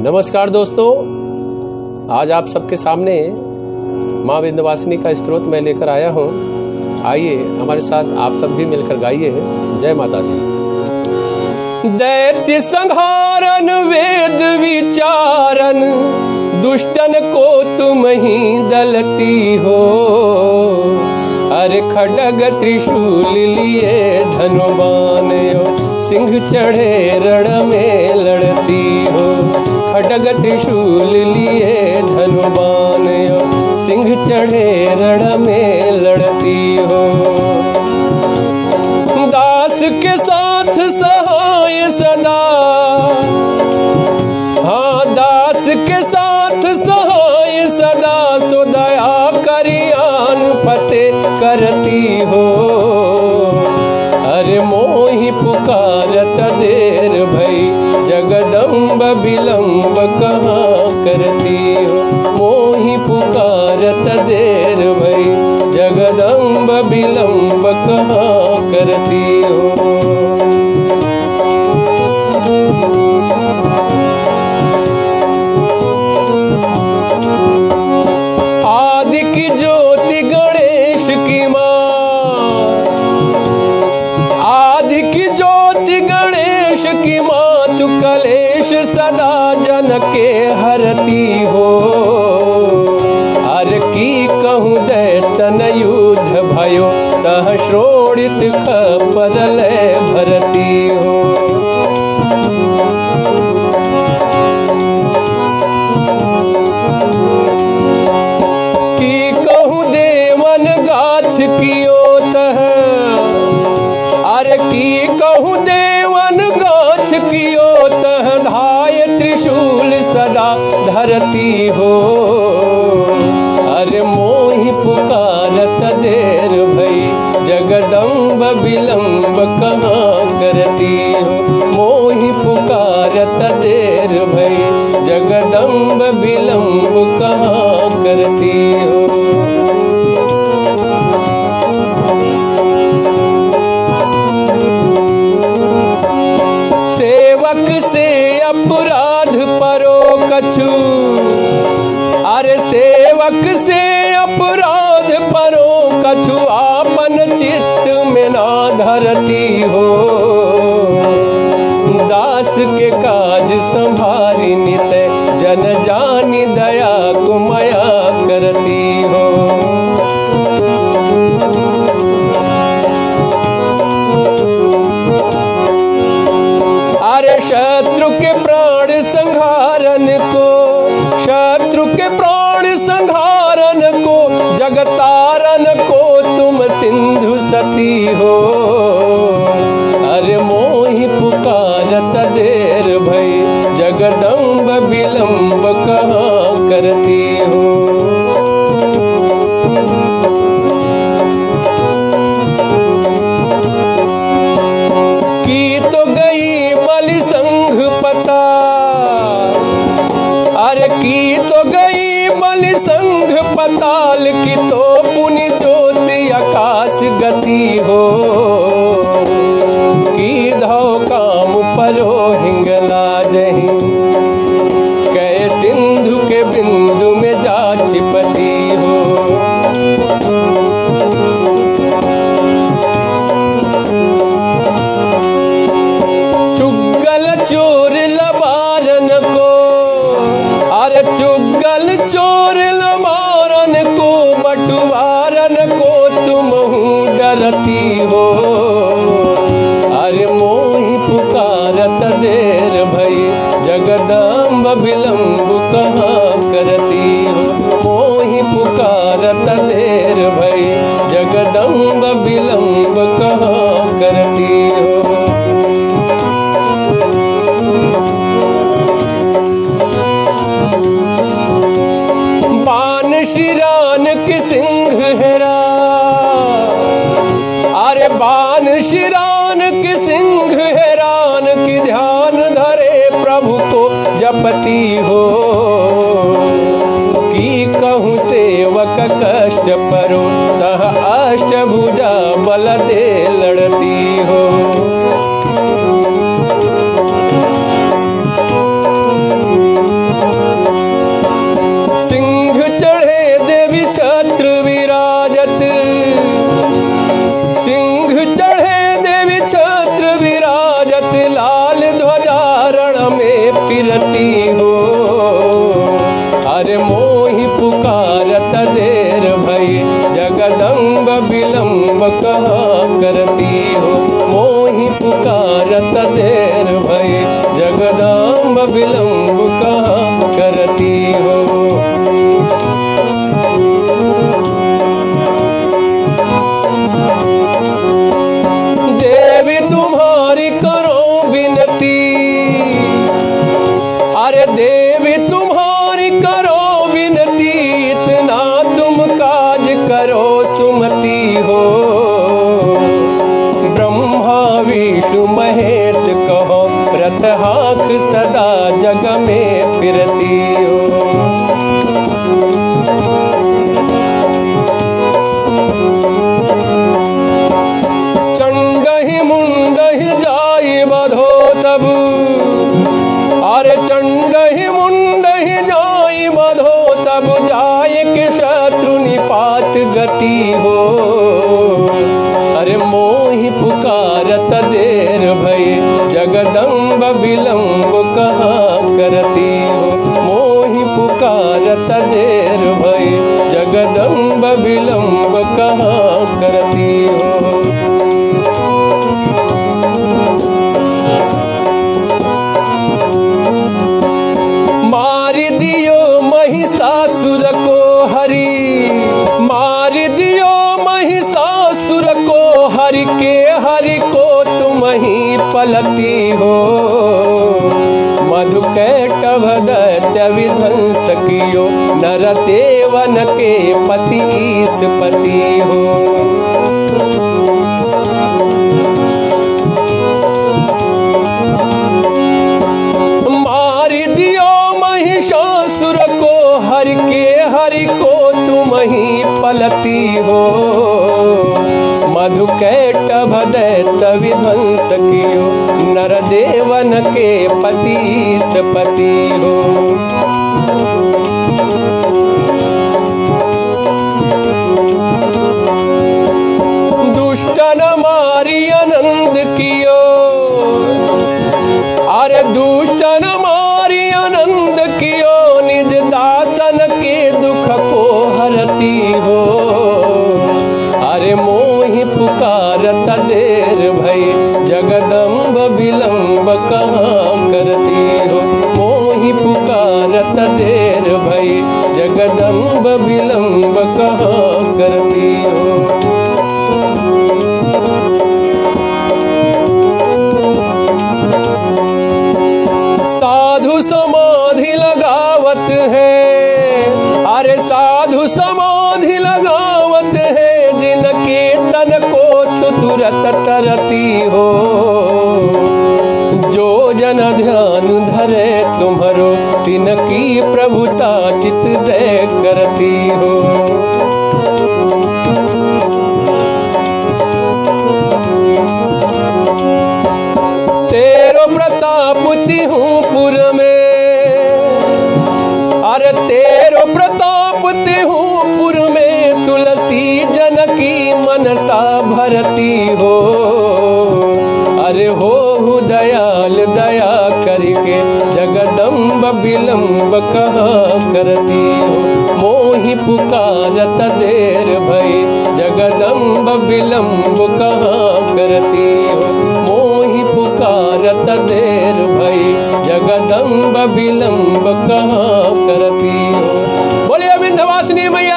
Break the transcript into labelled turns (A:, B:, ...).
A: नमस्कार दोस्तों, आज आप सबके सामने माँ विंध्यवासिनी का स्तोत्र मैं लेकर आया हूँ। आइए हमारे साथ आप सब भी मिलकर गाइए। जय माता दी। दैत्य संहारन वेद विचारन, दुष्टन को तुम ही दलती हो। अरे खड्ग त्रिशूल लिए धनुबान, सिंह चढ़े रण में लड़ती हो। खड्ग त्रिशूल लिए धनुबान, सिंह चढ़े रण में लड़ती हो। दास के साथ सहाय सदा, हाँ दास के साथ सहाय सदा, सो दया करियान पते करती हो। अरे मोहि पुकारत देर भई, जगदम्ब विलंब कहाँ करती हो। मोहि पुकारत देर भई, जगदम्ब विलंब कहाँ करती हो। आदि की ज्योति गणेश की माँ, आदि की ज्योति गणेश की माँ, तू कलेश सदा जन के हरती हो। अर की कहूँ दैतन युद्ध भयो, तह श्रोणित खपदल भरती हो। की कहूँ देवन गाछ कियो तह, अरे की कहूँ देवन गाछ कियो तह, धाय त्रिशूल सदा धरती हो। अरे मोहि पुकारत देर भई, जगदम्ब विलंब कहाँ करती हो। मोहि पुकारत देर भई, जगदम्ब विलंब कहाँ करती हो। सेवक से अपराध परो कछु, अरे सेवक से अपराध परो कछु, आपन चित्त में ना धरती हो। दास के काज संभारी नित, जन जानी दया को माया करती हो। अरे शत्रु के प्राण संहारन को, शत्रु के प्राण संहारन को, जगतारन को तुम सिंधु सती हो। अरे मोहि पुकारत देर भई, जगदम्ब विलंब कहाँ करती हो। की तो गई बलि संघ पता, अरे की तो गई बलि संघ पताल, की तो पुनि ज्योति आकाश गति हो। की धौ काम परो हिंगला जही, कै सिंधु के बिंदु में जा छिपती हो। चुगल चोर लबारन को, अरे चुगल चोर लबारन को, बटुवारन को तुम डरती हो। अरे मोहि पुकारत देर भई, जगदम्ब विलंब कहाँ करती हो। मोहि पुकारत देर भई, जगदम्ब विलंब कहाँ करती हो। बान शिरान की सिंह हेरा, अरे बान शिरान की सिंह हैरान, की ध्यान धरे प्रभु को जपती हो। की कहूँ सेवक कष्ट परो, तह अष्टभुजा बल दे लड़ती हो। फिरती हो। अरे मोहि पुकारत देर भई जगदम्ब विलम्ब कहाँ करती हो। मोहि पुकारत देर भई जगदम्ब विलम्ब कहाँ करती हो। देवी तुम्हारी करो विनती, अरे देवी तुम्हारी करो विनती, इतना तुम काज करो सुमति हो। ब्रह्मा विष्णु महेश कहो रथ हाथ सदा जग में फिरती हो। चंडहि मुंडहि जाई बधो तब, अरे चंडहि मुंडहि जाई बधो तब, जाय के शत्रु निपात गति हो। अरे मोहि पुकारत देर भई जगदम्ब विलम्ब कहाँ करती हो। मोहि पुकारत देर भई जगदम्ब विलम्ब कहाँ करती हो। मार दियो महिषासुर को हरि, मार दियो महिषासुर को हरि के, हरि को तुम ही पलती हो। मधुकैटभ दैत्य विध्वंस कियो, नरदेवन के पति ईशपति हो। मार दियो महिषासुर को हरि के, हरि को तुम ही पलती हो। मधुकैटभ दैत्य विध्वंस कियो, नरदेवन के पति ईशपति हो। दुष्टन मारी आनंद कियो, अरे दुष्टन मारी आनंद कियो, निज दासन के दुख को हरती हो। अरे मोहि पुकारत देर भई जगदम्ब विलम्ब कहाँ करती हो। मोहि पुकारत देर भई जगदम्ब विलम्ब कहाँ करती हो। साधु समाधि लगावत है, अरे साधु समाधि लगावत है, जिनके तन को तु तुरत तरती हो। जो जन ध्यान धरे तुम्हारो, तिनकी प्रभुता चित दे करती हो। तेरो प्रताप तिहूँ पुर में, अरे तेरो प्रताप तिहूँ पुर में, तुलसी जनकी मनसा भरती हो। अरे हो दयाल दया करके जगदम्ब विलम्ब कहाँ करती हो। मोहि पुकारत देर भई जगदम्ब विलम्ब कहाँ करती हो। मोहि पुकारत देर भई जगदम्ब विलम्ब कहाँ करती हो। बोलिए विंध्यवासिनी मैया